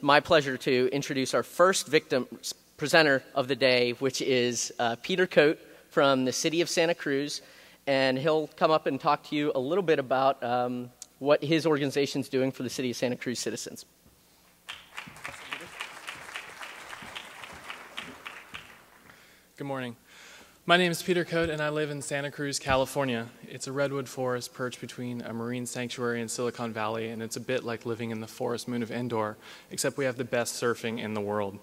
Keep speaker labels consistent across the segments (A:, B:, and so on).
A: it's my pleasure to introduce our first victim presenter of the day, which is Peter Cote from the City of Santa Cruz. And he'll come up and talk to you a little bit about what his organization's doing for the City of Santa Cruz citizens.
B: Good morning. My name is Peter Cote, and I live in Santa Cruz, California. It's a redwood forest perched between a marine sanctuary and Silicon Valley, and it's a bit like living in the forest moon of Endor, except we have the best surfing in the world.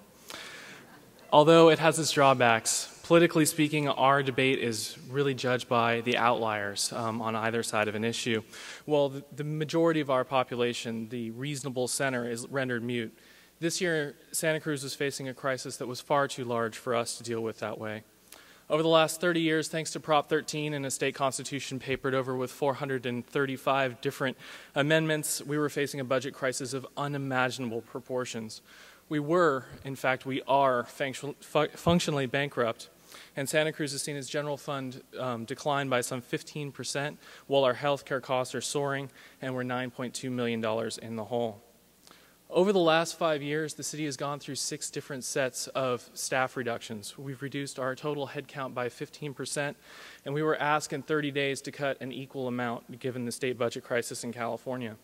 B: Although it has its drawbacks, politically speaking, our debate is really judged by the outliers on either side of an issue. Well, the majority of our population, the reasonable center, is rendered mute. This year, Santa Cruz was facing a crisis that was far too large for us to deal with that way. Over the last 30 years, thanks to Prop 13 and a state constitution papered over with 435 different amendments, we were facing a budget crisis of unimaginable proportions. We were, in fact, we are functionally bankrupt, and Santa Cruz has seen its general fund decline by some 15%, while our healthcare costs are soaring, and we're $9.2 million in the hole. Over the last 5 years, the city has gone through 6 different sets of staff reductions. We've reduced our total headcount by 15%, and we were asked in 30 days to cut an equal amount given the state budget crisis in California.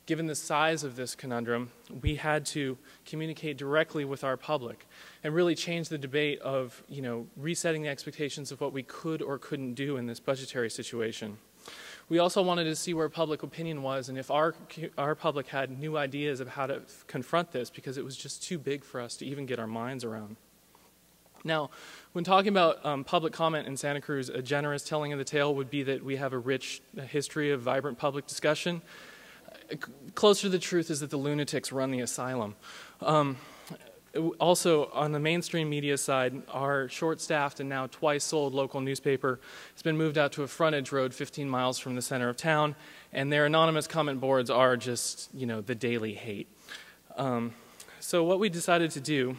B: Given the size of this conundrum, we had to communicate directly with our public and really change the debate of, resetting the expectations of what we could or couldn't do in this budgetary situation. We also wanted to see where public opinion was and if our public had new ideas of how to confront this, because it was just too big for us to even get our minds around. Now, when talking about public comment in Santa Cruz, a generous telling of the tale would be that we have a rich history of vibrant public discussion. Closer to the truth is that the lunatics run the asylum. Also, on the mainstream media side, our short-staffed and now twice-sold local newspaper has been moved out to a frontage road 15 miles from the center of town, and their anonymous comment boards are just, the daily hate. So what we decided to do,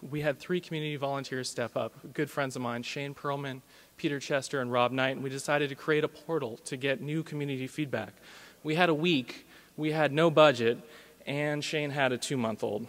B: we had 3 community volunteers step up, good friends of mine, Shane Perlman, Peter Chester, and Rob Knight, and we decided to create a portal to get new community feedback. We had a week, we had no budget, and Shane had a 2-month-old.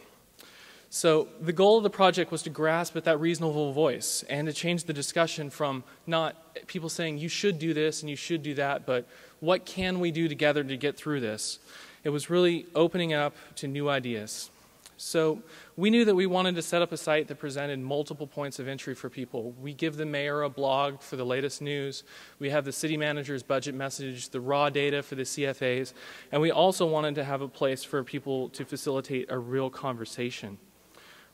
B: So the goal of the project was to grasp at that reasonable voice and to change the discussion from not people saying you should do this and you should do that, but what can we do together to get through this? It was really opening up to new ideas. So we knew that we wanted to set up a site that presented multiple points of entry for people. We give the mayor a blog for the latest news. We have the city manager's budget message, the raw data for the CFAs, and we also wanted to have a place for people to facilitate a real conversation.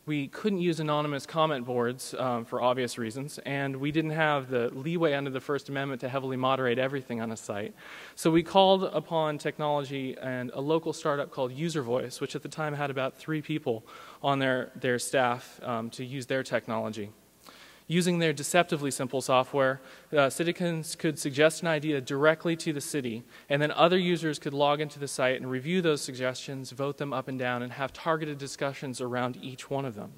B: We couldn't use anonymous comment boards for obvious reasons, and we didn't have the leeway under the First Amendment to heavily moderate everything on a site. So we called upon technology and a local startup called User Voice, which at the time had about 3 people on their staff to use their technology. Using their deceptively simple software, citizens could suggest an idea directly to the city, and then other users could log into the site and review those suggestions, vote them up and down, and have targeted discussions around each one of them.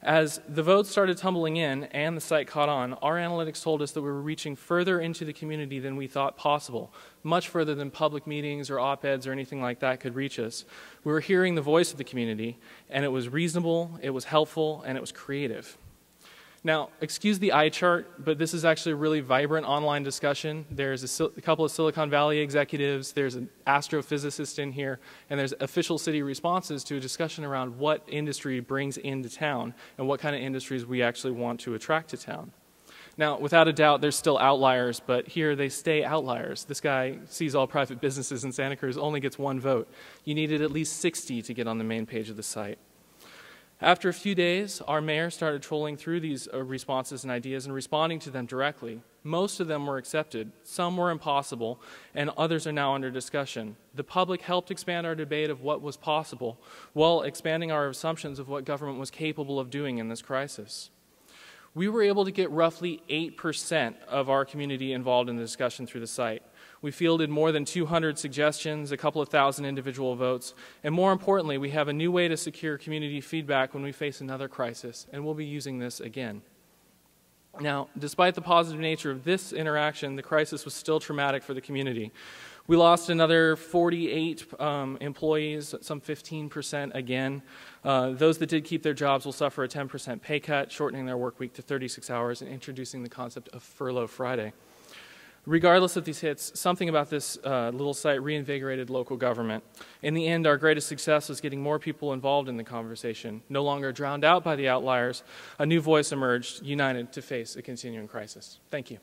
B: As the votes started tumbling in and the site caught on, our analytics told us that we were reaching further into the community than we thought possible, much further than public meetings or op-eds or anything like that could reach us. We were hearing the voice of the community, and it was reasonable, it was helpful, and it was creative. Now, excuse the eye chart, but this is actually a really vibrant online discussion. There's a couple of Silicon Valley executives, there's an astrophysicist in here, and there's official city responses to a discussion around what industry brings into town and what kind of industries we actually want to attract to town. Now, without a doubt, there's still outliers, but here they stay outliers. This guy sees all private businesses in Santa Cruz, only gets 1 vote. You needed at least 60 to get on the main page of the site. After a few days, our mayor started trolling through these responses and ideas and responding to them directly. Most of them were accepted, some were impossible, and others are now under discussion. The public helped expand our debate of what was possible, while expanding our assumptions of what government was capable of doing in this crisis. We were able to get roughly 8% of our community involved in the discussion through the site. We fielded more than 200 suggestions, a couple of thousand individual votes, and more importantly, we have a new way to secure community feedback when we face another crisis, and we'll be using this again. Now, despite the positive nature of this interaction, the crisis was still traumatic for the community. We lost another 48 employees, some 15% again. Those that did keep their jobs will suffer a 10% pay cut, shortening their work week to 36 hours and introducing the concept of Furlough Friday. Regardless of these hits, something about this little site reinvigorated local government. In the end, our greatest success was getting more people involved in the conversation. No longer drowned out by the outliers, a new voice emerged, united to face a continuing crisis. Thank you.